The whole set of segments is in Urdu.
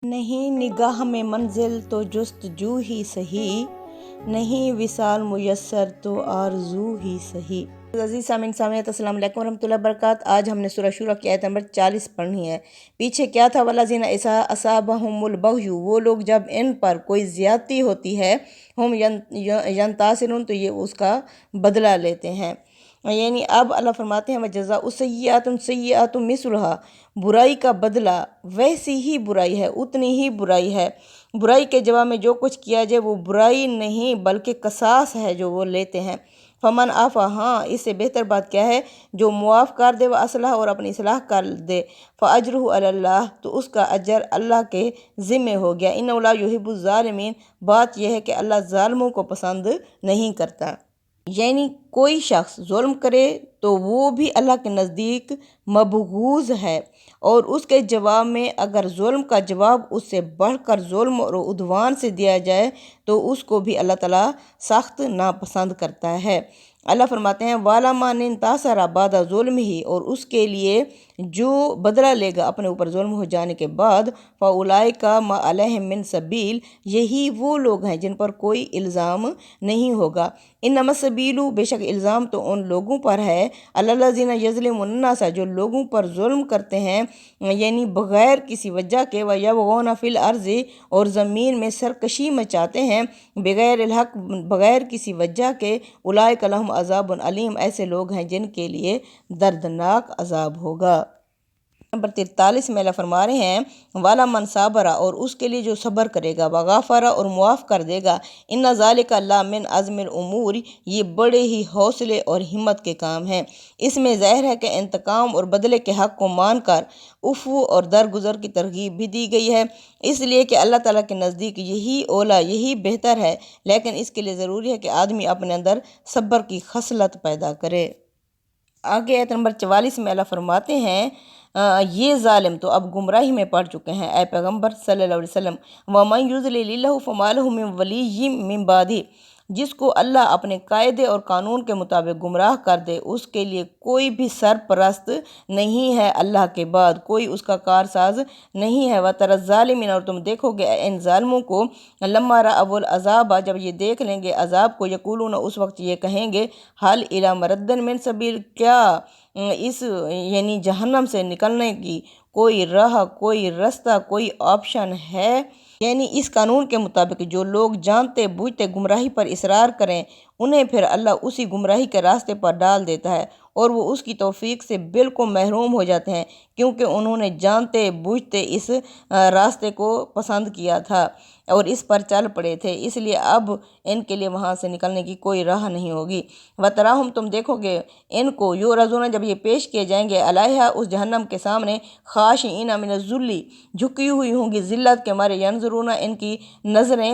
نہیں نگاہ میں منزل تو جستجو ہی سہی، نہیں وصال میسر تو آرزو ہی سہی۔ عزیز سامعین سامعات، السلام علیکم ورحمۃ اللہ وبرکاتہ۔ آج ہم نے سورہ شورى کی آیت نمبر 40 پڑھنی ہے۔ پیچھے کیا تھا؟ وَالَّذِينَ إِذَا أَصَابَهُمُ الْبَغْيُ، وہ لوگ جب ان پر کوئی زیادتی ہوتی ہے، ہم ینتصرون، تو یہ اس کا بدلہ لیتے ہیں۔ یعنی اب اللہ فرماتے ہیں وَجَزَاءُ سَیِّئَةٍ سَیِّئَةٌ مِثْلُهَا، برائی کا بدلہ ویسی ہی برائی ہے، اتنی ہی برائی ہے۔ برائی کے جواب میں جو کچھ کیا جائے وہ برائی نہیں بلکہ قصاص ہے جو وہ لیتے ہیں۔ فمن عفا، ہاں اس سے بہتر بات کیا ہے؟ جو معاف کر دے، وَأَصْلَحَ، اور اپنی اصلاح کر دے، فَأَجْرُهُ عَلَى اللّٰہ، تو اس کا اجر اللہ کے ذمہ ہو گیا۔ إِنَّهُ لَا يُحِبُّ الظَّالِمِينَ، بات یہ ہے کہ اللہ ظالموں کو پسند نہیں کرتا۔ یعنی کوئی شخص ظلم کرے تو وہ بھی اللہ کے نزدیک مبغوض ہے، اور اس کے جواب میں اگر ظلم کا جواب اس سے بڑھ کر ظلم اور عدوان سے دیا جائے تو اس کو بھی اللہ تعالیٰ سخت ناپسند کرتا ہے۔ اللہ فرماتے ہیں وَعَلَىٰ مَنِ انتَصَرَ بَعْدَ ظُلْمِهِ، اور اس کے لیے جو بدلہ لے گا اپنے اوپر ظلم ہو جانے کے بعد، فَأُولَٰئِکَ مَا عَلَیْہِم مِّن سَبِیلٍ، یہی وہ لوگ ہیں جن پر کوئی الزام نہیں ہوگا۔ انما السبیل، بے شک الزام تو ان لوگوں پر ہے، علی الذین یظلمون الناس، جو لوگوں پر ظلم کرتے ہیں، یعنی بغیر کسی وجہ کے، ویبغون فی الارض، اور زمین میں سرکشی مچاتے ہیں، بغیر الحق، بغیر کسی وجہ کے، اولئک لہم عذاب علیم، ایسے لوگ ہیں جن کے لیے دردناک عذاب ہوگا۔ نمبر 43 میں اللہ فرما رہے ہیں والا من صابر، اور اس کے لیے جو صبر کرے گا، وغافر، اور معاف کر دے گا، ان ذالک لمن عزم الامور، یہ بڑے ہی حوصلے اور ہمت کے کام ہیں۔ اس میں ظاہر ہے کہ انتقام اور بدلے کے حق کو مان کر عفو اور درگزر کی ترغیب بھی دی گئی ہے، اس لیے کہ اللہ تعالیٰ کے نزدیک یہی اولا، یہی بہتر ہے، لیکن اس کے لیے ضروری ہے کہ آدمی اپنے اندر صبر کی خصلت پیدا کرے۔ آگے آیت نمبر 44 میں اللہ فرماتے ہیں یہ ظالم تو اب گمراہی میں پڑ چکے ہیں اے پیغمبر صلی اللہ علیہ وسلم۔ وَمَن يُضْلِلِ اللَّهُ فَمَا لَهُ مِن وَلِيٍّ مِّن بَعْدِهِ، جس کو اللہ اپنے قاعدے اور قانون کے مطابق گمراہ کر دے، اس کے لیے کوئی بھی سرپرست نہیں ہے اللہ کے بعد، کوئی اس کا کارساز نہیں ہے۔ وَتَرَى الظَّالِمِينَ، اور تم دیکھو گے ان ظالموں کو، لَمَّا رَأَوُا الْعَذَابَ، جب یہ دیکھ لیں گے عذاب کو، یقولون، اس وقت یہ کہیں گے، هَلْ إِلَىٰ مَرَدٍ مِّن سَبِیلٍ، کیا اس یعنی جہنم سے نکلنے کی کوئی راہ، کوئی رستہ، کوئی آپشن ہے؟ یعنی اس قانون کے مطابق جو لوگ جانتے بوجھتے گمراہی پر اصرار کریں، انہیں پھر اللہ اسی گمراہی کے راستے پر ڈال دیتا ہے، اور وہ اس کی توفیق سے بالکل محروم ہو جاتے ہیں، کیونکہ انہوں نے جانتے بوجھتے اس راستے کو پسند کیا تھا اور اس پر چل پڑے تھے، اس لیے اب ان کے لیے وہاں سے نکلنے کی کوئی راہ نہیں ہوگی۔ وَتَرَاهُمْ، تم دیکھو گے ان کو، یعرضون، جب یہ پیش کیے جائیں گے، علیہا، اس جہنم کے سامنے، خاشعین من الذل، جھکی ہوئی ہوں گی ذلت کے مارے، ینظرون، ان کی نظریں،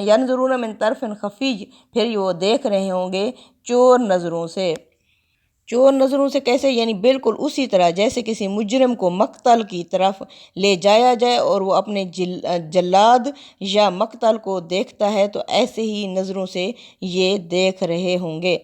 ینظرون من طرف خفی، پھر وہ دیکھ رہے ہوں گے چور نظروں سے۔ چور نظروں سے کیسے؟ یعنی بالکل اسی طرح جیسے کسی مجرم کو مقتل کی طرف لے جایا جائے اور وہ اپنے جلاد یا مقتل کو دیکھتا ہے، تو ایسے ہی نظروں سے یہ دیکھ رہے ہوں گے۔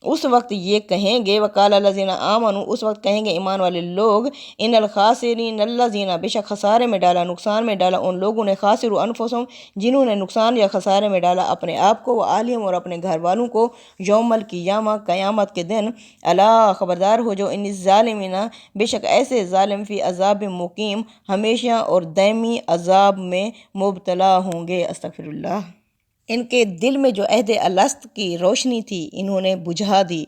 اس وقت یہ کہیں گے وَقَالَ الَّذِينَ آمَنُوا، اس وقت کہیں گے ایمان والے لوگ، ان الخاسرین الذین، بے شک خسارے میں ڈالا، نقصان میں ڈالا ان لوگوں نے، خاسروا انفسهم، جنہوں نے نقصان یا خسارے میں ڈالا اپنے آپ کو، وآلہم، اور اپنے گھر والوں کو، یوم القیامہ، قیامت کے دن، الا، خبردار ہو جو، ان الظالمین، بے شک ایسے ظالم، فی عذاب مقیم، ہمیشہ اور دائمی عذاب میں مبتلا ہوں گے۔ استغفر اللہ۔ ان کے دل میں جو عہد الست کی روشنی تھی انہوں نے بجھا دی،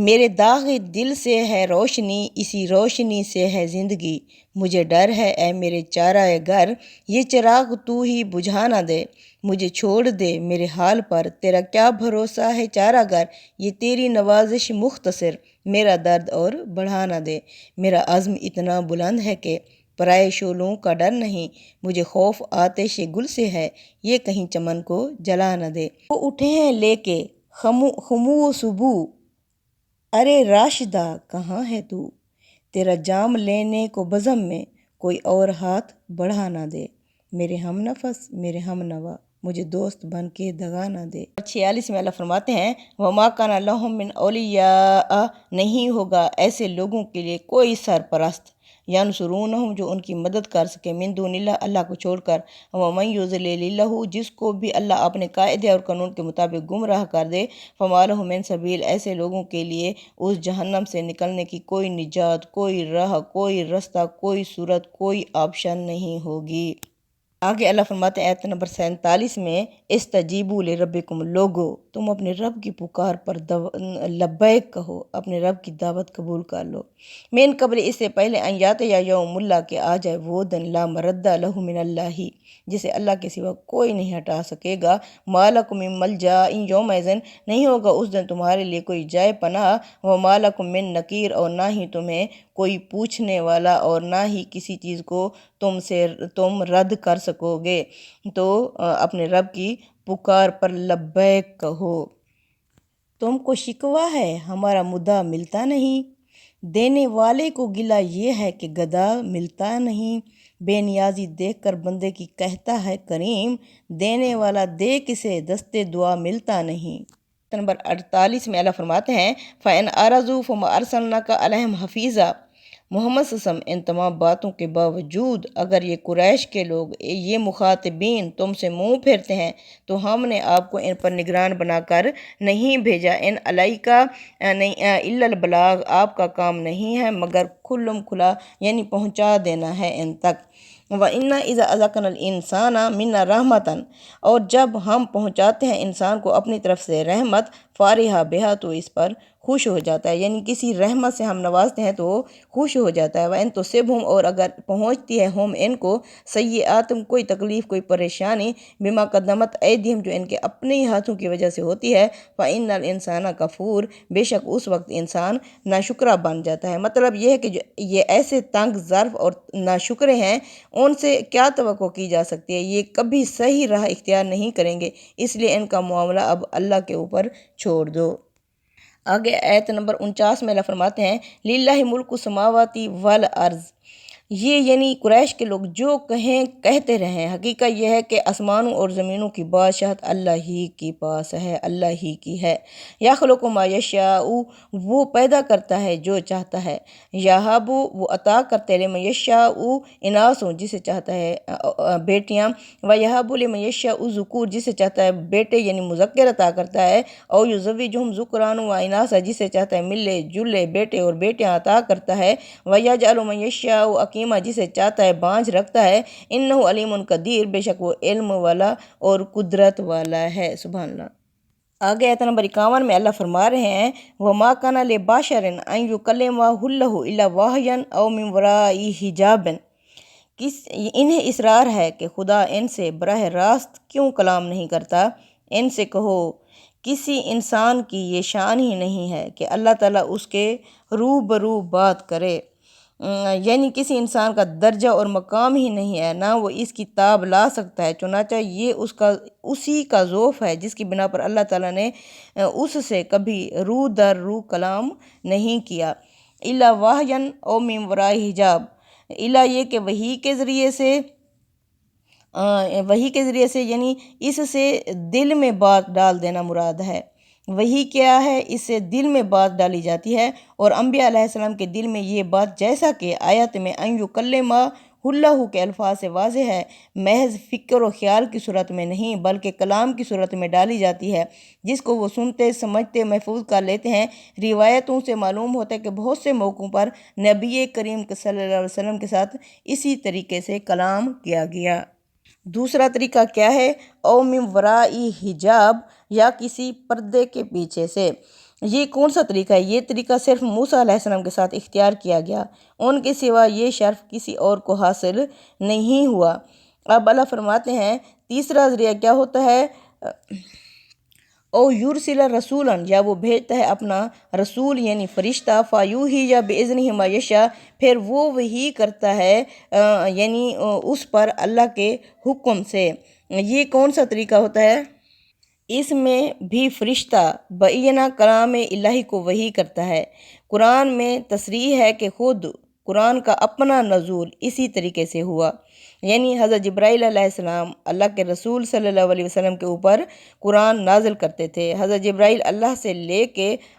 میرے داغ دل سے ہے روشنی، اسی روشنی سے ہے زندگی، مجھے ڈر ہے اے میرے چارہ گر، یہ چراغ تو ہی بجھا نہ دے، مجھے چھوڑ دے میرے حال پر، تیرا کیا بھروسہ ہے چارہ گر، یہ تیری نوازش مختصر، میرا درد اور بڑھا نہ دے، میرا عزم اتنا بلند ہے کہ پرائے شعلوں کا ڈر نہیں، مجھے خوف آتش گل سے ہے، یہ کہیں چمن کو جلا نہ دے۔ وہ اٹھے ہیں لے کے خمو صبح، ارے راشدہ کہاں ہے تو، تیرا جام لینے کو بزم میں، کوئی اور ہاتھ بڑھا نہ دے، میرے ہم نفس، میرے ہم نوا، مجھے دوست بن کے دگا نہ دے۔ 46 میں اللہ فرماتے ہیں وَمَا كَانَ لَهُم مِّنْ أَوْلِيَاءَ، نہیں ہوگا ایسے لوگوں کے لیے کوئی سرپرست، ینصرونہم جو ان کی مدد کر سکے، من دون اللہ اللہ کو چھوڑ کر، ومن یضلل اللہ جس کو بھی اللہ اپنے قاعدے اور قانون کے مطابق گمراہ کر دے، فما لہ من سبیل ایسے لوگوں کے لیے اس جہنم سے نکلنے کی کوئی نجات، کوئی راہ، کوئی رستہ، کوئی صورت، کوئی آپشن نہیں ہوگی۔ آگے اللہ فرماتے ہیں آیت نمبر 47 میں، استجیبوا لربکم لوگو تم اپنے رب کی پکار پر لبیک کہو، اپنے رب کی دعوت قبول کر لو، من قبل اس سے پہلے ان یات یا یوم اللہ کہ آ جائے وہ دن لا مرد لہ من اللہ جسے اللہ کے سوا کوئی نہیں ہٹا سکے گا، ما لکم من ملجا یومئذ نہیں ہوگا اس دن تمہارے لیے کوئی جائے پناہ، وما لکم من نکیر اور نہ ہی تمہیں کوئی پوچھنے والا اور نہ ہی کسی چیز کو تم رد کر سکو گے، تو اپنے رب کی پکار پر لبیک کہو۔ تم کو شکوہ ہے ہمارا مدعا ملتا نہیں، دینے والے کو گلہ یہ ہے کہ گدا ملتا نہیں، بے نیازی دیکھ کر بندے کی کہتا ہے کریم، دینے والا دے کسے دستے دعا ملتا نہیں۔ نمبر 48 میں اللہ فرماتے ہیں فَإِنْ أَعْرَضُوا فَمَا أَرْسَلْنَاكَ عَلَيْهِمْ حَفِيظًا محمد صلی اللہ علیہ وسلم ان تمام باتوں کے باوجود اگر یہ قریش کے لوگ، یہ مخاطبین تم سے منہ پھیرتے ہیں تو ہم نے آپ کو ان پر نگران بنا کر نہیں بھیجا، ان علیکہ الا البلاغ آپ کا کام نہیں ہے مگر کھلم کھلا یعنی پہنچا دینا ہے ان تک، وَإِنَّا إِذَا أَذَقْنَا الْإِنسَانَ مِنَّا رَحْمَةً اور جب ہم پہنچاتے ہیں انسان کو اپنی طرف سے رحمت، فارحہ بہا تو اس پر خوش ہو جاتا ہے، یعنی کسی رحمت سے ہم نوازتے ہیں تو خوش ہو جاتا ہے، وَإِن تُصِبْهُمْ اور اگر پہنچتی ہے ہم ان کو سیئات کوئی تکلیف کوئی پریشانی، بما قدمت ایدیہم جو ان کے اپنے ہاتھوں کی وجہ سے ہوتی ہے، فَإِنَّ الْإِنسَانَ کفور بے شک اس وقت انسان ناشکرہ بن جاتا ہے۔ مطلب یہ ہے کہ جو یہ ایسے تنگ ظرف اور ناشکرے ہیں ان سے کیا توقع کی جا سکتی ہے، یہ کبھی صحیح راہ اختیار نہیں کریں گے، اس لیے ان کا معاملہ اب اللہ کے اوپر چھوڑ دو۔ آگے آیت نمبر 49 میں اللہ فرماتے ہیں للہ ملک السماوات والارض یہ یعنی قریش کے لوگ جو کہتے رہیں، حقیقت یہ ہے کہ آسمانوں اور زمینوں کی بادشاہت اللہ ہی کے پاس ہے، اللہ ہی کی ہے، یخلق ما یشاء وہ پیدا کرتا ہے جو چاہتا ہے، یہب وہ عطا کرتے لمن یشاء اناث جسے چاہتا ہے بیٹیاں، و یہب لمن یشاء ذکور جسے چاہتا ہے بیٹے یعنی مذکر عطا کرتا ہے، او یزوجہم ذکران و اناث جسے چاہتا ہے ملے جلے بیٹے اور بیٹیاں عطا کرتا ہے، و یجعل من یشاء جسے چاہتا ہے بانجھ رکھتا ہے، انہ علیم قدیر بے شک وہ علم والا اور قدرت والا ہے۔ سبحان اللہ۔ آگے آیت نمبر 51 میں اللہ فرما رہے ہیں وَمَا كَانَ لِبَشَرٍ أَن يُكَلِّمَهُ اللَّهُ إِلَّا وَحْيًا أَوْ مِن وَرَاءِ حِجَابٍ انہیں اصرار ہے کہ خدا ان سے براہ راست کیوں کلام نہیں کرتا، ان سے کہو کسی انسان کی یہ شان ہی نہیں ہے کہ اللہ تعالیٰ اس کے روبرو بات کرے، یعنی کسی انسان کا درجہ اور مقام ہی نہیں ہے، نہ وہ اس کی تاب لا سکتا ہے، چنانچہ یہ اسی کا ذوف ہے جس کی بنا پر اللہ تعالیٰ نے اس سے کبھی رو در رو کلام نہیں کیا، الا واحین او من وراء حجاب الا یہ کہ وحی کے ذریعے سے یعنی اس سے دل میں بات ڈال دینا مراد ہے۔ وہی کیا ہے، اس سے دل میں بات ڈالی جاتی ہے، اور انبیاء علیہ السلام کے دل میں یہ بات جیسا کہ آیت میں ان یکلمہ اللہ کے الفاظ سے واضح ہے، محض فکر و خیال کی صورت میں نہیں بلکہ کلام کی صورت میں ڈالی جاتی ہے، جس کو وہ سنتے سمجھتے محفوظ کر لیتے ہیں۔ روایتوں سے معلوم ہوتا ہے کہ بہت سے موقعوں پر نبی کریم صلی اللہ علیہ وسلم کے ساتھ اسی طریقے سے کلام کیا گیا۔ دوسرا طریقہ کیا ہے، او من وراء حجاب یا کسی پردے کے پیچھے سے۔ یہ کون سا طریقہ ہے؟ یہ طریقہ صرف موسیٰ علیہ السلام کے ساتھ اختیار کیا گیا، ان کے سوا یہ شرف کسی اور کو حاصل نہیں ہوا۔ اب اللہ فرماتے ہیں تیسرا ذریعہ کیا ہوتا ہے، او یرسل رسولا یا وہ بھیجتا ہے اپنا رسول یعنی فرشتہ، فایوحی یا باذنہ ما یشاء پھر وہ وحی کرتا ہے یعنی اس پر اللہ کے حکم سے۔ یہ کون سا طریقہ ہوتا ہے؟ اس میں بھی فرشتہ بعینہ کلام الہی کو وحی کرتا ہے۔ قرآن میں تصریح ہے کہ خود قرآن کا اپنا نزول اسی طریقے سے ہوا، یعنی حضرت جبرائیل علیہ السلام اللہ کے رسول صلی اللہ علیہ وسلم کے اوپر قرآن نازل کرتے تھے، حضرت جبرائیل اللہ سے لے کے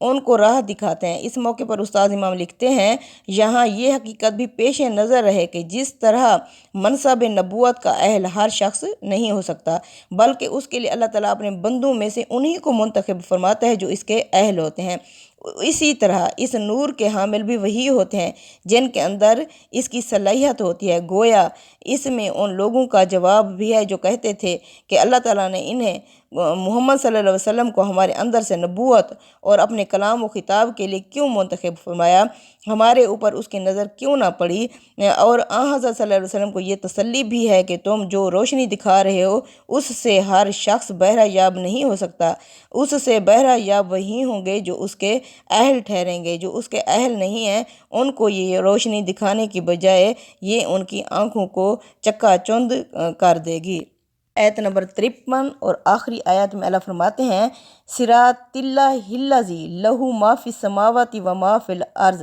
ان کو راہ دکھاتے ہیں۔ اس موقع پر استاد امام لکھتے ہیں یہاں یہ حقیقت بھی پیش نظر رہے کہ جس طرح منصب نبوت کا اہل ہر شخص نہیں ہو سکتا، بلکہ اس کے لیے اللہ تعالیٰ اپنے بندوں میں سے انہی کو منتخب فرماتا ہے جو اس کے اہل ہوتے ہیں، اسی طرح اس نور کے حامل بھی وہی ہوتے ہیں جن کے اندر اس کی صلاحیت ہوتی ہے۔ گویا اس میں ان لوگوں کا جواب بھی ہے جو کہتے تھے کہ اللہ تعالیٰ نے انہیں محمد صلی اللہ علیہ وسلم کو ہمارے اندر سے نبوت اور اپنے کلام و خطاب کے لیے کیوں منتخب فرمایا، ہمارے اوپر اس کی نظر کیوں نہ پڑی، اور حضرت صلی اللہ علیہ وسلم کو یہ تسلی بھی ہے کہ تم جو روشنی دکھا رہے ہو اس سے ہر شخص بہرہ یاب نہیں ہو سکتا، اس سے بہرہ یاب وہی ہوں گے جو اس کے اہل ٹھہریں گے، جو اس کے اہل نہیں ہیں ان کو یہ روشنی دکھانے کی بجائے یہ ان کی آنکھوں کو چکا چوند کر دے گی۔ آیت نمبر 53 اور آخری آیت میں اللہ فرماتے ہیں صراط اللہ الذی لہ ما فی السماوات و ما فی الارض،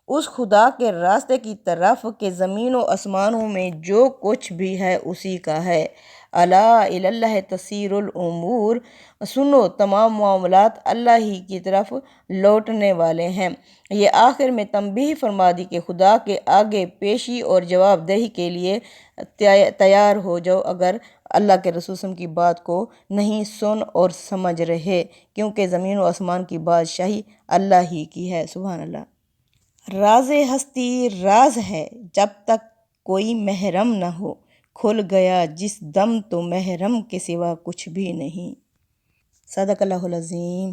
اس خدا کے راستے کی طرف کہ زمین و آسمانوں میں جو کچھ بھی ہے اسی کا ہے۔ الا الی اللہ تسیر الامور، سنو تمام معاملات اللہ ہی کی طرف لوٹنے والے ہیں۔ یہ آخر میں تنبیہ فرما دی کہ خدا کے آگے پیشی اور جواب دہی کے لیے تیار ہو جاؤ اگر اللہ کے رسول صلی اللہ علیہ وسلم کی بات کو نہیں سن اور سمجھ رہے، کیونکہ زمین و آسمان کی بادشاہی اللہ ہی کی ہے۔ سبحان اللہ۔ راز ہستی راز ہے جب تک کوئی محرم نہ ہو، کھل گیا جس دم تو محرم کے سوا کچھ بھی نہیں۔ صدق اللہ العظیم۔